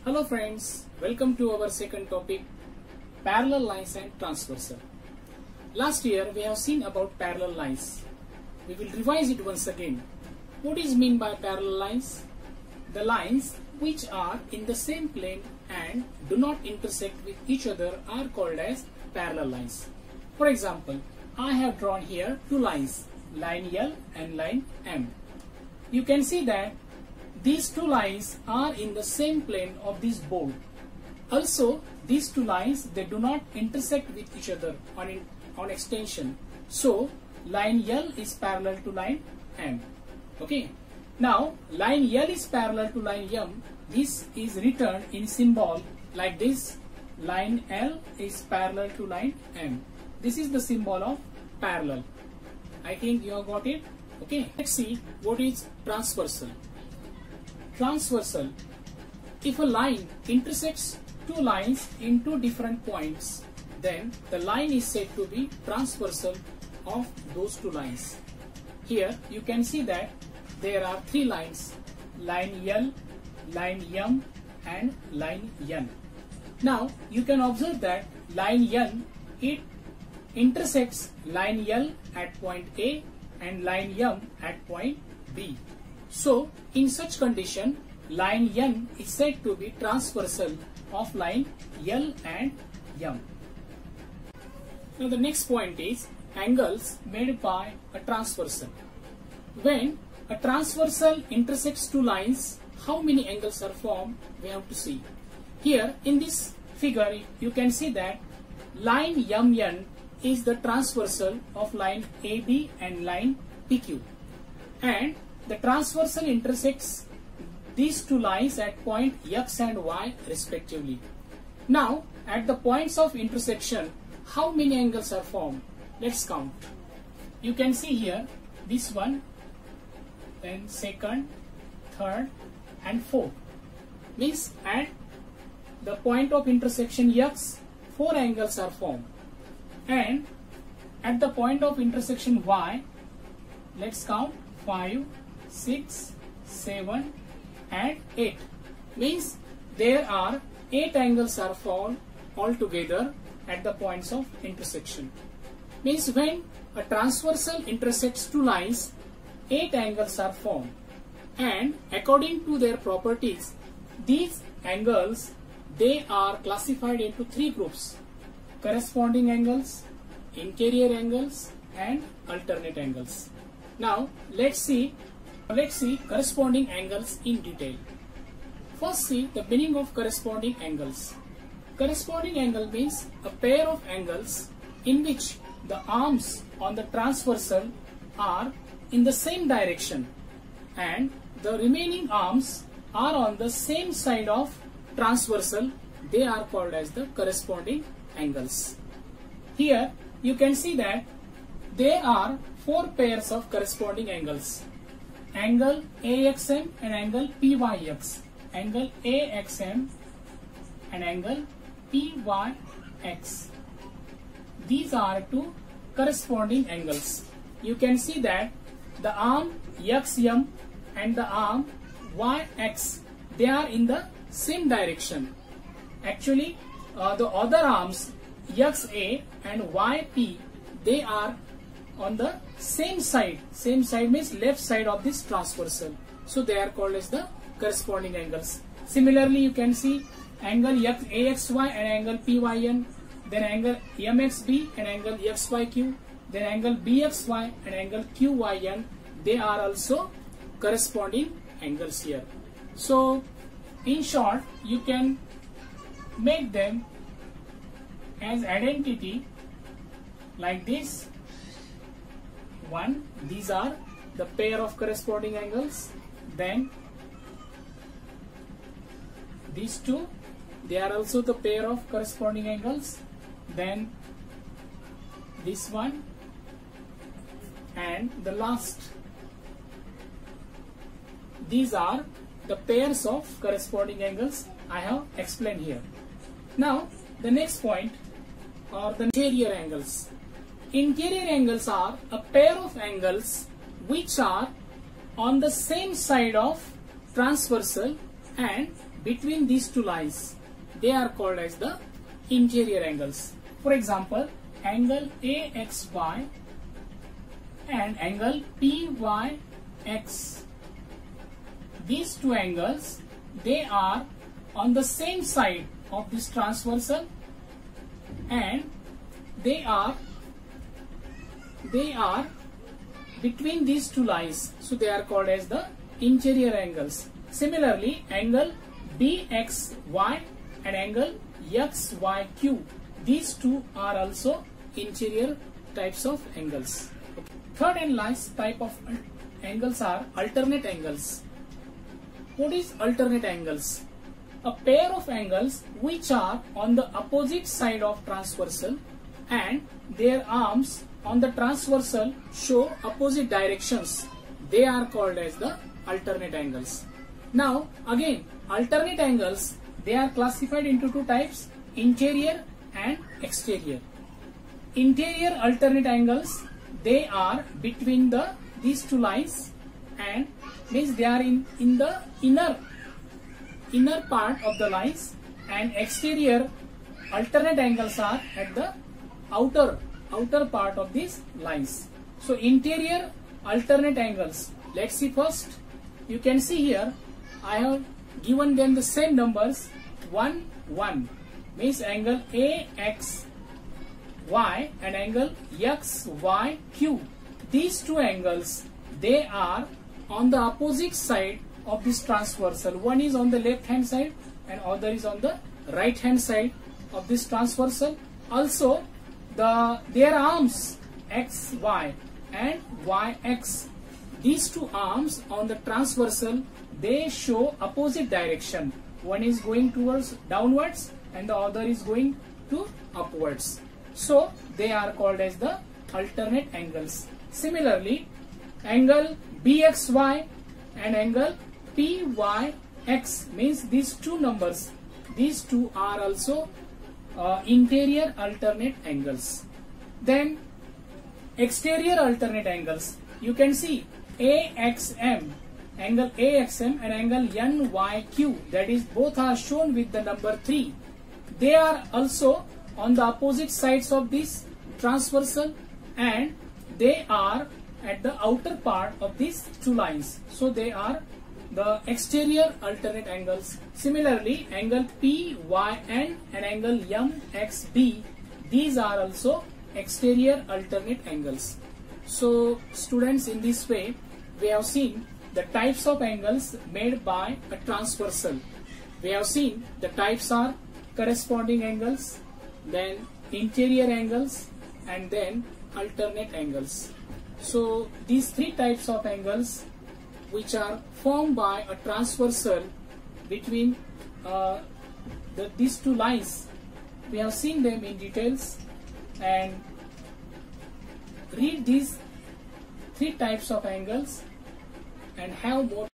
Hello friends, welcome to our second topic, parallel lines and transversal. Last year we have seen about parallel lines. We will revise it once again. What is meant by parallel lines? The lines which are in the same plane and do not intersect with each other are called as parallel lines. For example, I have drawn here two lines, line L and line M. You can see that these two lines are in the same plane of this board. Also, these two lines, they do not intersect with each other on extension. So, line L is parallel to line M. Okay. Now, line L is parallel to line M. This is written in symbol like this. Line L is parallel to line M. This is the symbol of parallel. I think you have got it. Okay. Let's see what is transversal. Transversal. If a line intersects two lines in two different points, then the line is said to be transversal of those two lines. Here you can see that there are three lines, line L, line M and line N. Now you can observe that line N, it intersects line L at point A and line M at point B. So, in such condition, line N is said to be transversal of line L and M. Now, the next point is angles made by a transversal. When a transversal intersects two lines, how many angles are formed? We have to see. Here, in this figure, you can see that line MN is the transversal of line AB and line PQ. And the transversal intersects these two lines at point X and Y respectively. Now, at the points of intersection, how many angles are formed? Let's count. You can see here this one, then second, third and fourth. Means at the point of intersection X, 4 angles are formed. And at the point of intersection Y, let's count 5, 6, 7 and 8. Means there are 8 angles are formed altogether at the points of intersection. Means when a transversal intersects two lines, 8 angles are formed. And according to their properties, these angles, they are classified into 3 groups: corresponding angles, interior angles and alternate angles. Now let's see corresponding angles in detail. First, see the meaning of corresponding angles. Corresponding angle means a pair of angles in which the arms on the transversal are in the same direction and the remaining arms are on the same side of transversal. They are called as the corresponding angles. Here you can see that there are 4 pairs of corresponding angles: angle AXM and angle PYX, angle AXM and angle PYX. These are 2 corresponding angles. You can see that the arm XM and the arm YX, they are in the same direction. Actually, the other arms XA and YP, they are on the same side. Same side means left side of this transversal. So they are called as the corresponding angles. Similarly, you can see angle AXY and angle PYN, then angle MXB and angle XYQ, then angle BXY and angle QYN. They are also corresponding angles here. So, in short, you can make them as identity like this. 1, these are the pair of corresponding angles. Then these 2, they are also the pair of corresponding angles. Then this one and the last. These are the pairs of corresponding angles I have explained here. Now the next point are the interior angles. Interior angles are a pair of angles which are on the same side of transversal and between these two lines, they are called as the interior angles. For example, angle AXY and angle PYX. These two angles, they are on the same side of this transversal, and they are between these two lines, so they are called as the interior angles. Similarly, angle BXY and angle XYQ, these two are also interior types of angles. Okay. Third and last type of angles are alternate angles. What is alternate angles? A pair of angles which are on the opposite side of transversal and their arms on the transversal show opposite directions. They are called as the alternate angles. Now again, alternate angles, they are classified into two types, interior and exterior. Interior alternate angles, they are between these two lines, and means they are in the inner part of the lines, and exterior alternate angles are at the outer part of these lines. So interior alternate angles, let's see first. You can see here I have given them the same numbers, 1, 1, means angle AXY and angle XYQ. These two angles, they are on the opposite side of this transversal. One is on the left hand side and other is on the right hand side of this transversal. Also, their arms XY and YX, these two arms on the transversal, they show opposite direction. One is going towards downwards and the other is going to upwards. So they are called as the alternate angles. Similarly, angle BXY and angle PYX, means these two numbers, these two are also interior alternate angles. Then exterior alternate angles, you can see AXM, angle AXM and angle NYQ, that is both are shown with the number 3. They are also on the opposite sides of this transversal and they are at the outer part of these two lines. So they are the exterior alternate angles. Similarly, angle PYN and angle MXB, these are also exterior alternate angles. So students, in this way we have seen the types of angles made by a transversal. We have seen the types are corresponding angles, then interior angles, and then alternate angles. So these three types of angles which are formed by a transversal between these two lines, we have seen them in details, and read these three types of angles and have more